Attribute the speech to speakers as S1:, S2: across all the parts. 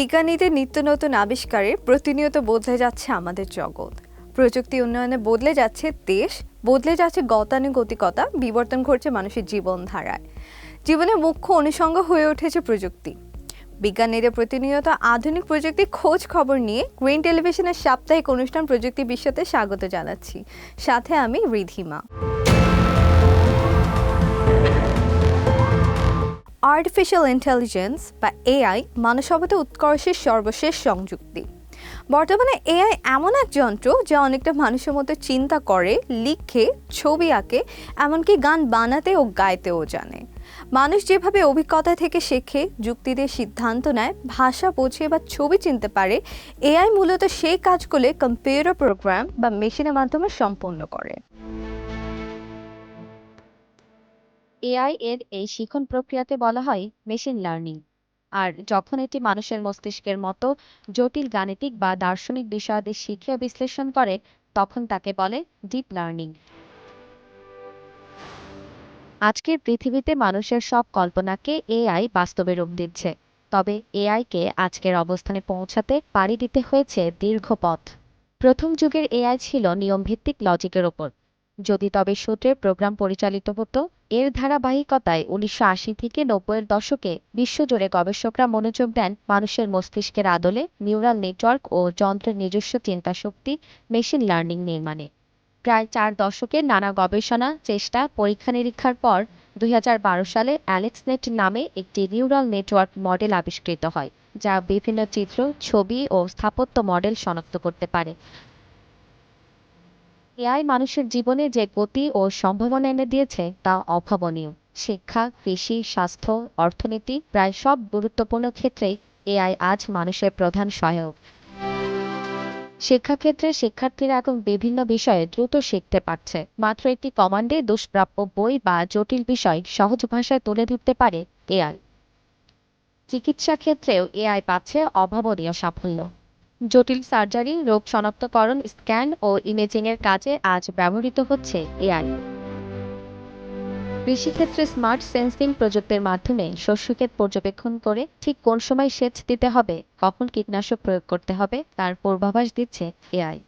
S1: বিজ্ঞানীদের নিত্য নতুন আবিষ্কারে প্রতিনিয়ত বদলে যাচ্ছে আমাদের জগৎ। প্রযুক্তি উন্নয়নে বদলে যাচ্ছে দেশ, বদলে যাচ্ছে গতানুগতিকতা, বিবর্তন ঘটছে মানুষের জীবনধারায়। জীবনের মুখ্য অনুষঙ্গ হয়ে উঠেছে প্রযুক্তি। বিজ্ঞানীদের প্রতিনিয়ত আধুনিক প্রযুক্তির খোঁজ খবর নিয়ে গ্রিন টেলিভিশনের সাপ্তাহিক অনুষ্ঠান প্রযুক্তি বিশ্বতে স্বাগত জানাচ্ছি। সাথে আমি রিধিমা। আর্টিফিশিয়াল ইন্টেলিজেন্স বা এআই মানব সভ্যতার উৎকর্ষের সর্বশেষ সংযুক্তি। বর্তমানে এআই এমন এক যন্ত্র যা অনেকটা মানুষের মতো চিন্তা করে, লিখে, ছবি আঁকে, এমনকি গান বানাতে ও গাইতেও জানে। মানুষ যেভাবে অভিজ্ঞতা থেকে শেখে, যুক্তি দিয়ে সিদ্ধান্ত নেয়, ভাষা বোঝে বা ছবি চিনতে পারে, এআই মূলত সেই কাজগুলো কম্পিউটার প্রোগ্রাম বা মেশিনের মাধ্যমে সম্পন্ন করে।
S2: এআই এর এই শিখন প্রক্রিয়াতে বলা হয় মেশিন লার্নিং। আর যখন এটি মানুষের মস্তিষ্কের মতো জটিল গাণিতিক বা দার্শনিক বিষয়াদি শিখে বিশ্লেষণ করে, তখন তাকে বলে ডিপ লার্নিং। আজকের পৃথিবীতে মানুষের সব কল্পনাকে এআই বাস্তবে রূপ দিচ্ছে। তবে এআইকে আজকের অবস্থানে পৌঁছাতে পাড়ি দিতে হয়েছে দীর্ঘ পথ। প্রথম যুগের এআই ছিল নিয়মভিত্তিক লজিকের ওপর, যদি তবে সূত্রে প্রোগ্রাম পরিচালিত হতো। এর ধারাবাহিকতায় ১৯৮০ থেকে ৯০-এর দশকে বিশ্বজুড়ে গবেষকরা মনোযোগ দেন মানুষের মস্তিষ্কের আদলে নিউরাল নেটওয়ার্ক ও যন্ত্রের নিজস্ব চিন্তাশক্তি মেশিন লার্নিং নির্মাণে। প্রায় ৪ দশকের নানা গবেষণা, চেষ্টা, পরীক্ষা নিরীক্ষার পর ২০১২ সালে অ্যালেক্সনেট নামে একটি নিউরাল নেটওয়ার্ক মডেল আবিষ্কৃত হয়, যা বিভিন্ন চিত্র, ছবি ও স্থাপত্য মডেল শনাক্ত করতে পারে। এআই মানুষের জীবনে যে গতি ও সম্ভাবনা এনে দিয়েছে তা অভাবনীয়। শিক্ষা, কৃষি, স্বাস্থ্য, অর্থনীতি, প্রায় সব গুরুত্বপূর্ণ ক্ষেত্রেই এআই আজ মানুষের প্রধান সহায়ক। শিক্ষাক্ষেত্রে শিক্ষার্থীরা এখন বিভিন্ন বিষয়ে দ্রুত শিখতে পারছে। মাত্র একটি কমান্ডে দুষ্প্রাপ্য বই বা জটিল বিষয় সহজ ভাষায় তুলে ধরতে পারে এআই। চিকিৎসা ক্ষেত্রেও এআই পাচ্ছে অভাবনীয় সাফল্য। জটিল সার্জারি, রোগ শনাক্তকরণ, স্ক্যান ও ইমেজিংয়ের কাজে আজ ব্যবহৃত হচ্ছে এআই। কৃষিক্ষেত্রে স্মার্ট সেন্সিং প্রযুক্তির মাধ্যমে শস্যক্ষেত পর্যবেক্ষণ করে ঠিক কোন সময় সেচ দিতে হবে, কখন কীটনাশক প্রয়োগ করতে হবে তার পূর্বাভাস দিচ্ছে এআই।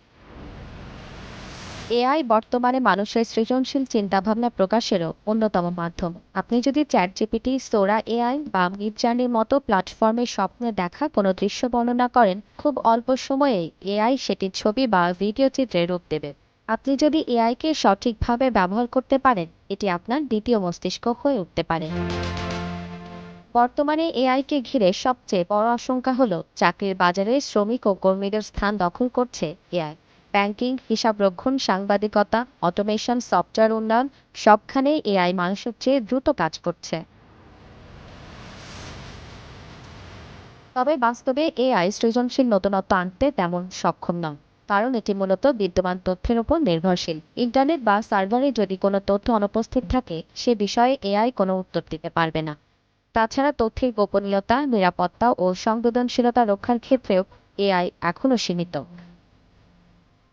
S2: এআই বর্তমানে মানুষের সৃজনশীল চিন্তাভাবনা প্রকাশেরও অন্যতম মাধ্যম। আপনি যদি চ্যাটজিপিটি, সোরা এআই বা মিডজার্নির মতো প্ল্যাটফর্মে স্বপ্নে দেখা কোনো দৃশ্য বর্ণনা করেন, খুব অল্প সময়েই এআই সেটি ছবি বা ভিডিও চিত্রে রূপ দেবে। আপনি যদি এআইকে সঠিকভাবে ব্যবহার করতে পারেন, এটি আপনার দ্বিতীয় মস্তিষ্ক হয়ে উঠতে পারে। বর্তমানে এআইকে ঘিরে সবচেয়ে বড় আশঙ্কা হলো চাকরির বাজারে শ্রমিক ও কর্মীদের স্থান দখল করছে এআই। ব্যাংকিং, হিসাবরক্ষণ, সাংবাদিকতা, অটোমেশন, সফটওয়্যার উন্নয়ন, সবখানেই এআই মানুষের চেয়ে দ্রুত কাজ করছে। তবে বাস্তবে এআই সৃজনশীল নতুনত্ব আনতে তেমন সক্ষম নয়, কারণ এটি মূলত বিদ্যমান তথ্যের উপর নির্ভরশীল। ইন্টারনেট বা সার্ভারে যদি কোনো তথ্য অনুপস্থিত থাকে, সে বিষয়ে এআই কোনো উত্তর দিতে পারবে না। তাছাড়া তথ্যের গোপনীয়তা, নিরাপত্তা ও সংবেদনশীলতা রক্ষার ক্ষেত্রেও এআই এখনও সীমিত।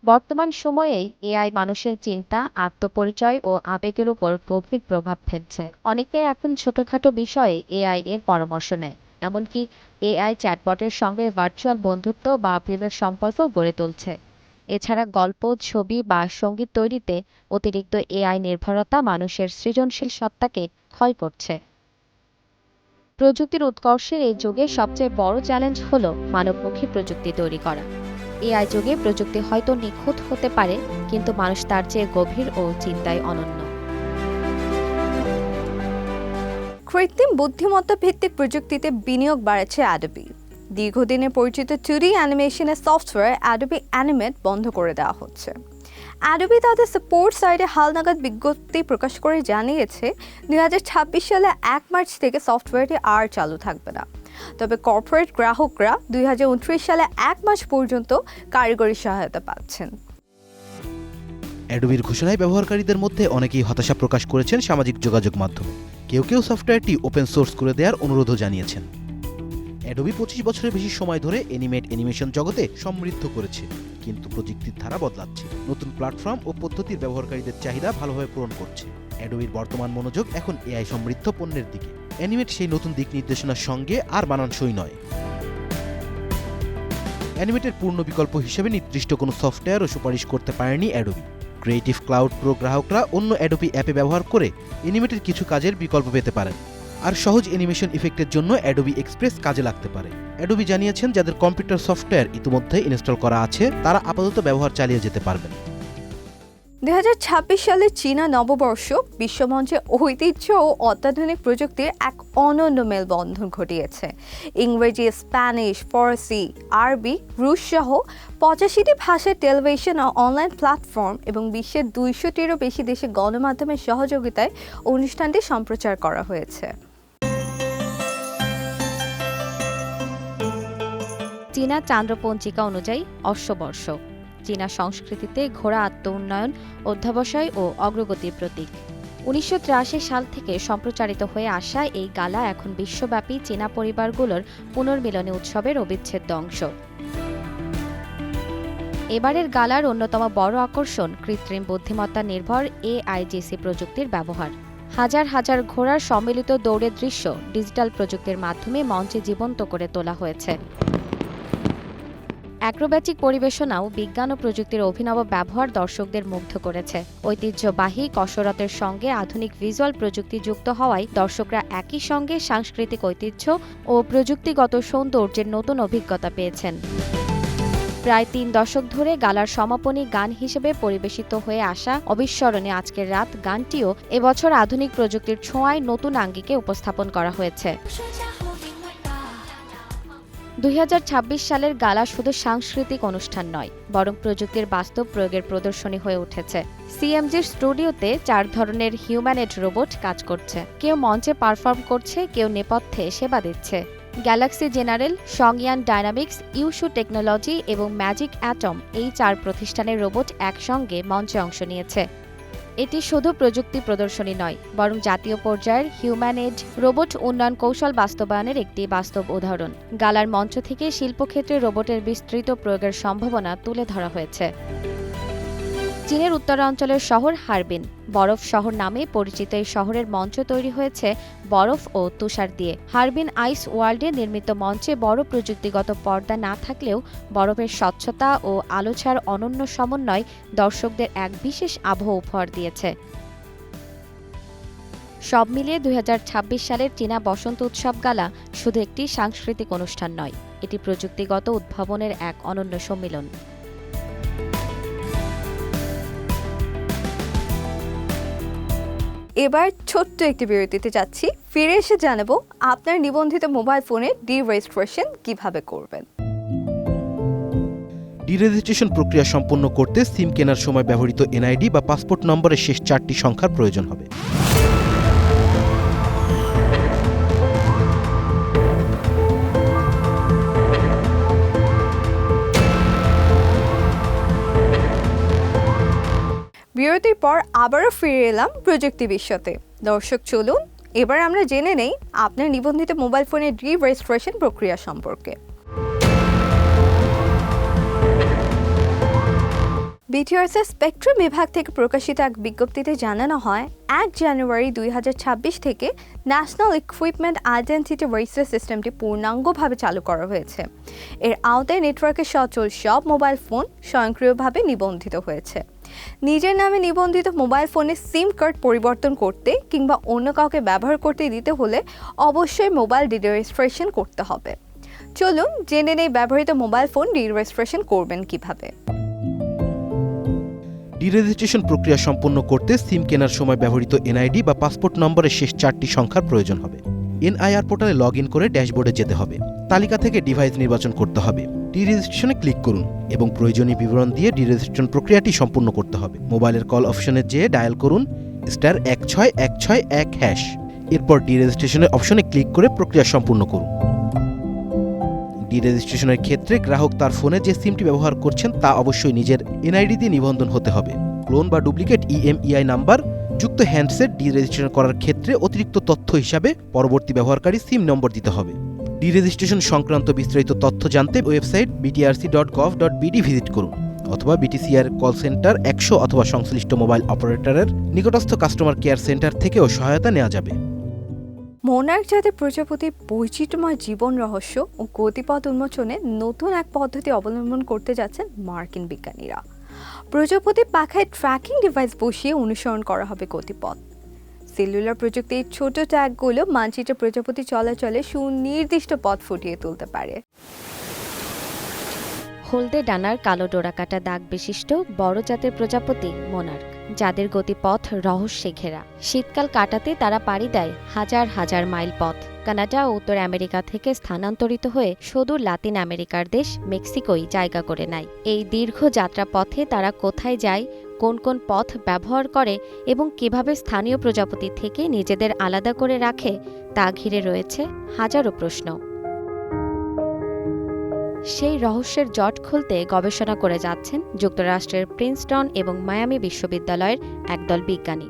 S2: বর্তমান সময়ে এআই মানুষের চিন্তা, আত্মপরিচয় ও আবেগের উপর গভীর প্রভাব ফেলছে। অনেকে এখন ছোটখাটো বিষয়ে এআই এর পরামর্শ নেয়, এমনকি এআই চ্যাটবটের সঙ্গে ভার্চুয়াল বন্ধুত্ব বা প্রেমের সম্পর্ক গড়ে তুলছে। এছাড়া গল্প, ছবি বা সঙ্গীত তৈরিতে অতিরিক্ত এআই নির্ভরতা মানুষের সৃজনশীল সত্তাকে ক্ষয় করছে। প্রযুক্তির উৎকর্ষের এই যুগে সবচেয়ে বড় চ্যালেঞ্জ হলো মানবমুখী প্রযুক্তি তৈরি করা। এআই যুগে প্রযুক্তি হয়তো নিখুঁত হতে পারে, কিন্তু মানুষ তার চেয়ে গভীর ও চিন্তায় অনন্য।
S1: কৃত্রিম বুদ্ধিমত্তা ভিত্তিক প্রযুক্তিতে বিনিয়োগ বাড়াচ্ছে অ্যাডোবি। দীর্ঘদিনে পরিচিত 2D অ্যানিমেশনের সফটওয়্যার অ্যাডোবি অ্যানিমেট বন্ধ করে দেওয়া হচ্ছে। অ্যাডোবি তাদের সাপোর্ট সাইটে হালনাগাদ বিজ্ঞপ্তি প্রকাশ করে জানিয়েছে ২০২৬ সালে ১ মার্চ থেকে সফটওয়্যারটি আর চালু থাকবে না। তবে কর্পোরেট গ্রাহকরা ২০২৯ সালে ১ মাস পর্যন্ত কারিগরি সহায়তা পাচ্ছেন।
S3: অ্যাডোবির ঘোষণায় ব্যবহারকারীদের মধ্যে অনেকেই হতাশা প্রকাশ করেছেন সামাজিক যোগাযোগ মাধ্যমে। কেউ কেউ সফটওয়্যারটি ওপেন সোর্স করে দেওয়ার অনুরোধও জানিয়েছেন। অ্যাডোবি ২৫ বছরের বেশি সময় ধরে অ্যানিমেশন জগতে সমৃদ্ধ করেছে, কিন্তু প্রযুক্তির ধারা বদলাচ্ছে। নতুন প্ল্যাটফর্ম ও পদ্ধতির ব্যবহারকারীদের চাহিদা ভালোভাবে পূরণ করছে। অ্যাডোবির বর্তমান মনোযোগ এখন এআই সমৃদ্ধ পণ্যের দিকে। অ্যানিমেট সেই নতুন দিক নির্দেশনার সঙ্গে আর মানানসই নয়। অ্যানিমেটের পূর্ণ বিকল্প হিসেবে নির্দিষ্ট কোনো সফটওয়্যারও সুপারিশ করতে পারেনি অ্যাডোবি। ক্রিয়েটিভ ক্লাউড প্রো গ্রাহকরা অন্য অ্যাডোবি অ্যাপে ব্যবহার করে অ্যানিমেটের কিছু কাজের বিকল্প পেতে পারেন। আর সহজ অ্যানিমেশন ইফেক্টের জন্য অ্যাডোবি এক্সপ্রেস কাজে লাগতে পারে। অ্যাডোবি জানিয়েছেন যাদের কম্পিউটার সফটওয়্যার ইতিমধ্যে ইনস্টল করা আছে তারা আপাতত ব্যবহার চালিয়ে যেতে পারবেন।
S1: 2026 সালে চীনা নববর্ষ বিশ্বমঞ্চে ঐতিহ্য ও অত্যাধুনিক প্রযুক্তির এক অনন্য মেলবন্ধন ঘটিয়েছে। ইংরেজি, স্প্যানিশ, ফরাসি, আরবি, রুশ সহ 85টি ভাষার টেলিভিশন ও অনলাইন প্ল্যাটফর্ম এবং বিশ্বের 200টিরও বেশি দেশে গণমাধ্যমের সহযোগিতায় অনুষ্ঠানটি সম্প্রচার করা হয়েছে।
S2: চীনা চান্দ্রপঞ্জিকা অনুযায়ী অশ্ববর্ষ চীনা সংস্কৃতিতে ঘোড়া আত্ম উন্নয়ন, অধ্যবসায় ও অগ্রগতির প্রতীক। 1983 সাল থেকে সম্প্রচারিত হয়ে আসা এই গালা এখন বিশ্বব্যাপী চীনা পরিবারগুলোর পুনর্মিলনী উৎসবের অবিচ্ছেদ্য অংশ। এবারের গালার অন্যতম বড় আকর্ষণ কৃত্রিম বুদ্ধিমত্তা নির্ভর AIGC প্রযুক্তির ব্যবহার। হাজার হাজার ঘোড়ার সম্মিলিত দৌড়ের দৃশ্য ডিজিটাল প্রযুক্তির মাধ্যমে মঞ্চে জীবন্ত করে তোলা হয়েছে। অ্যাক্রোব্যাটিক পরিবেশনাও বিজ্ঞান ও প্রযুক্তির অভিনব ব্যবহার দর্শকদের মুগ্ধ করেছে। ঐতিহ্যবাহী কসরতের সঙ্গে আধুনিক ভিজুয়াল প্রযুক্তি যুক্ত হওয়ায় দর্শকরা একই সঙ্গে সাংস্কৃতিক ঐতিহ্য ও প্রযুক্তিগত সৌন্দর্যের নতুন অভিজ্ঞতা পেয়েছেন। প্রায় 3 দশক ধরে গালার সমাপনী গান হিসেবে পরিবেশিত হয়ে আসা অবিস্মরণীয় আজকের রাত গানটিও এবছর আধুনিক প্রযুক্তির ছোঁয়ায় নতুন আঙ্গিকে উপস্থাপন করা হয়েছে। 2026 সালের গালা শুধু সাংস্কৃতিক অনুষ্ঠান নয়, বরং প্রযুক্তির বাস্তব প্রয়োগের প্রদর্শনী হয়ে উঠেছে। সিএমজির স্টুডিওতে 4 ধরনের হিউম্যানয়েড রোবট কাজ করছে। কেউ মঞ্চে পারফর্ম করছে, কেউ নেপথ্যে সেবা দিচ্ছে। গ্যালাক্সি জেনারেল, সংয়ান ডায়নামিক্স, ইউশু টেকনোলজি এবং ম্যাজিক অ্যাটম এই 4 প্রতিষ্ঠানের রোবট একসঙ্গে মঞ্চে অংশ নিয়েছে। এটি শুধু প্রযুক্তি প্রদর্শনী নয়, বরং জাতীয় পর্যায়ের হিউম্যানয়েড রোবট উন্নয়ন কৌশল বাস্তবায়নের একটি বাস্তব উদাহরণ। গালার মঞ্চ থেকে শিল্পক্ষেত্রে রোবটের বিস্তৃত প্রয়োগের সম্ভাবনা তুলে ধরা হয়েছে। চীনের উত্তরাঞ্চলের শহর হারবিন, বরফ শহর নামে পরিচিত এই শহরের মঞ্চ তৈরি হয়েছে বরফ ও তুষার দিয়ে। হারবিন আইস ওয়ার্ল্ডে নির্মিত মঞ্চে বড় প্রযুক্তিগত পর্দা না থাকলেও বরফের স্বচ্ছতা ও আলো ছায়ার অনন্য সমন্বয় দর্শকদের এক বিশেষ আবহ উপহার দিয়েছে। সব মিলিয়ে 2026 সালের চীনা বসন্ত উৎসব গালা শুধু একটি সাংস্কৃতিক অনুষ্ঠান নয়, এটি প্রযুক্তিগত উদ্ভাবনের এক অনন্য সম্মিলন।
S1: এবার ছোট্ট একটি বিরতিতে যাচ্ছি, ফিরে এসে জানাবো আপনার নিবন্ধিত মোবাইল ফোনে ডি-রেজিস্ট্রেশন কিভাবে করবেন।
S3: ডি-রেজিস্ট্রেশন প্রক্রিয়া সম্পন্ন করতে সিম কেনার সময় ব্যবহৃত এনআইডি বা পাসপোর্ট নম্বরের শেষ 4টি সংখ্যার প্রয়োজন হবে।
S1: বিরতির পর আবারও ফিরে এলাম প্রযুক্তি বিশ্বতে। দর্শক চলুন এবার আমরা জেনে নেই আপনার নিবন্ধিত মোবাইল ফোনের ডি-রেজিস্ট্রেশন প্রক্রিয়া সম্পর্কে। বিটিআরসির স্পেকট্রাম বিভাগ থেকে প্রকাশিত এক বিজ্ঞপ্তিতে জানানো হয় 1 জানুয়ারি 2026 থেকে ন্যাশনাল ইকুইপমেন্ট আইডেন্টিটি রেজিস্টার সিস্টেমটি পূর্ণাঙ্গভাবে চালু করা হয়েছে। এর আওতায় নেটওয়ার্কে সচল সব মোবাইল ফোন স্বয়ংক্রিয়ভাবে নিবন্ধিত হয়েছে। নিজের নামে নিবন্ধিত মোবাইল ফোনের সিম কার্ড পরিবর্তন করতে কিংবা অন্য কাউকে ব্যবহার করতে দিতে হলে অবশ্যই মোবাইল ডি-রেজিস্ট্রেশন করতে হবে। চলুন জেনে নেই ব্যবহৃত মোবাইল ফোন ডি-রেজিস্ট্রেশন করবেন কিভাবে।
S3: ডি-রেজিস্ট্রেশন প্রক্রিয়া সম্পন্ন করতে সিম কেনার সময় ব্যবহৃত এনআইডি বা পাসপোর্ট নম্বরের শেষ 4টি সংখ্যার প্রয়োজন হবে। এনআইআর পোর্টালে লগ ইন করে ড্যাশবোর্ডে যেতে হবে। তালিকা থেকে ডিভাইস নির্বাচন করতে হবে। ডি-রেজিস্ট্রেশনে ক্লিক করুন এবং প্রয়োজনীয় বিবরণ দিয়ে ডি-রেজিস্ট্রেশন প্রক্রিয়াটি সম্পূর্ণ করতে হবে। মোবাইলের কল অপশনে যেয়ে ডায়াল করুন *16161#। এরপর ডি-রেজিস্ট্রেশনের অপশনে ক্লিক করে প্রক্রিয়া সম্পূর্ণ করুন। ডি-রেজিস্ট্রেশনের ক্ষেত্রে গ্রাহক তার ফোনে যে সিমটি ব্যবহার করছেন তা অবশ্যই নিজের এনআইডি দিয়ে নিবন্ধন হতে হবে। ক্লোন বা ডুপ্লিকেট ইএমইআই নাম্বার যুক্ত হ্যান্ডসেট ডি-রেজিস্ট্রেশন করার ক্ষেত্রে অতিরিক্ত তথ্য হিসাবে পরবর্তী ব্যবহারকারী সিম নম্বর দিতে হবে। ডি-রেজিস্ট্রেশন সংক্রান্ত বিস্তারিত তথ্য জানতে ওয়েবসাইট btrc.gov.bd ভিজিট করুন অথবা বিটিসিআর কল সেন্টার 100 অথবা সংশ্লিষ্ট মোবাইল অপারেটরের নিকটস্থ কাস্টমার কেয়ার সেন্টার থেকেও সহায়তা নেওয়া যাবে।
S1: মোনার্ক জাতের প্রজাপতির বৈচিত্র্যময় জীবন রহস্য ও গতিপথ উন্মোচনে নতুন এক পদ্ধতি অবলম্বন করতে যাচ্ছেন মার্কিন বিজ্ঞানীরা। প্রজাপতি পাখায় ট্র্যাকিং ডিভাইস বসিয়ে অনুসরণ করা হবে গতিপথ। সেলুলার প্রযুক্তির ছোট ট্যাগগুলো মানচিত্রে প্রজাপতি চলাচলে সুনির্দিষ্ট পথ ফুটিয়ে তুলতে পারে।
S2: হলদে ডানার কালো ডোরাকাটা দাগ বিশিষ্ট বড় জাতের প্রজাপতি মোনার্ক, যাদের গতিপথ রহস্যে ঘেরা। শীতকাল কাটাতে তারা পাড়ি দেয় হাজার হাজার মাইল পথ। কানাডা ও উত্তর আমেরিকা থেকে স্থানান্তরিত হয়ে সুদূর লাতিন আমেরিকার দেশ মেক্সিকোই জায়গা করে নেয়। এই দীর্ঘ যাত্রাপথে তারা কোথায় যায়, কোন কোন পথ ব্যবহার করে এবং কিভাবে স্থানীয় প্রজাপতি থেকে নিজেদের আলাদা করে রাখে, তা ঘিরে রয়েছে হাজারো প্রশ্ন। সেই রহস্যের জট খুলতে গবেষণা করে যাচ্ছেন যুক্তরাষ্ট্রের প্রিন্সটন এবং মায়ামি বিশ্ববিদ্যালয়ের একদল বিজ্ঞানী।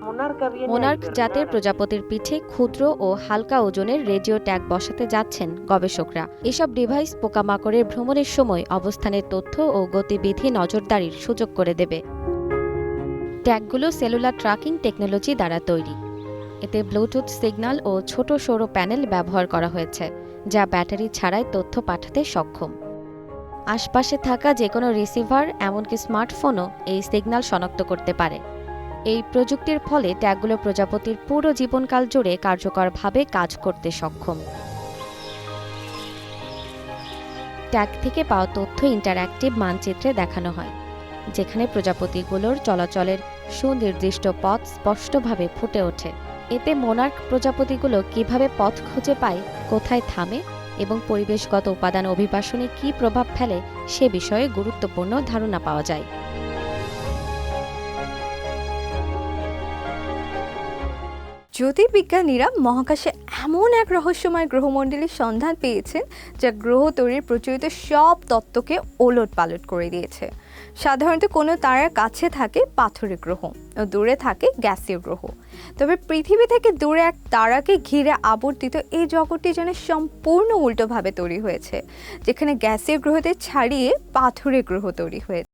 S2: মোনার্ক জাতের প্রজাপতির পিঠে ক্ষুদ্র ও হালকা ওজনের রেডিও ট্যাগ বসাতে যাচ্ছেন গবেষকরা। এসব ডিভাইস পোকামাকড়ের ভ্রমণের সময় অবস্থানের তথ্য ও গতিবিধি নজরদারির সুযোগ করে দেবে। ট্যাগগুলো সেলুলার ট্র্যাকিং টেকনোলজি দ্বারা তৈরি। এতে ব্লুটুথ সিগন্যাল ও ছোট সৌর প্যানেল ব্যবহার করা হয়েছে, যা ব্যাটারি ছাড়াই তথ্য পাঠাতে সক্ষম। আশপাশে থাকা যে কোনো রিসিভার, এমনকি স্মার্টফোনও এই সিগন্যাল শনাক্ত করতে পারে। এই প্রযুক্তির ফলে ট্যাগগুলো প্রজাপতির পুরো জীবনকাল জুড়ে কার্যকরভাবে কাজ করতে সক্ষম। ট্যাগ থেকে পাওয়া তথ্য ইন্টারঅ্যাক্টিভ মানচিত্রে দেখানো হয়, যেখানে প্রজাপতিগুলোর চলাচলের সুনির্দিষ্ট পথ স্পষ্টভাবে ফুটে ওঠে। এতে মোনার্ক প্রজাপতিগুলো কিভাবে পথ খুঁজে পায়, কোথায় থামে এবং পরিবেশগত উপাদান অভিবাসনে কী প্রভাব ফেলে সে বিষয়ে গুরুত্বপূর্ণ ধারণা পাওয়া যায়।
S1: জ্যোতির্বিজ্ঞানীরা মহাকাশে এমন এক রহস্যময় গ্রহমণ্ডলীর সন্ধান পেয়েছেন যা গ্রহ তৈরির প্রচলিত সব তত্ত্বকে ওলটপালট করে দিয়েছে। সাধারণত কোনো তারার কাছে থাকে পাথুরে গ্রহ ও দূরে থাকে গ্যাসীয় গ্রহ, তবে পৃথিবী থেকে দূরে এক তারাকে ঘিরে আবর্তিত এই জগৎটি যেন সম্পূর্ণ উল্টোভাবে তৈরি হয়েছে, যেখানে গ্যাসীয় গ্রহদের ছাড়িয়ে পাথুরে গ্রহ তৈরি হয়েছে।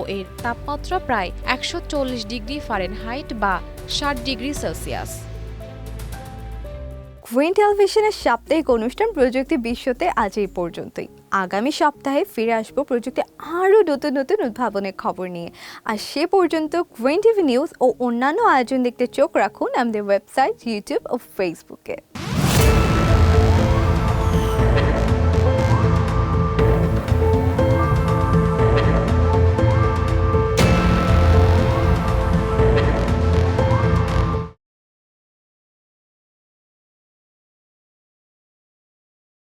S4: ও এর তাপমাত্রা প্রায় 140 ডিগ্রি ফারেনহাইট বা 60 ডিগ্রি সেলসিয়াস।
S1: গ্রিন টেলিভিশনের সাপ্তাহিক অনুষ্ঠান প্রযুক্তি বিশ্বতে আজ এই পর্যন্তই। আগামী সপ্তাহে ফিরে আসবো প্রযুক্তি আরও নতুন নতুন উদ্ভাবনের খবর নিয়ে। আর সে পর্যন্ত গ্রিন টিভি নিউজ ও অন্যান্য আয়োজন দেখতে চোখ রাখুন আমাদের ওয়েবসাইট, ইউটিউব ও ফেসবুকে।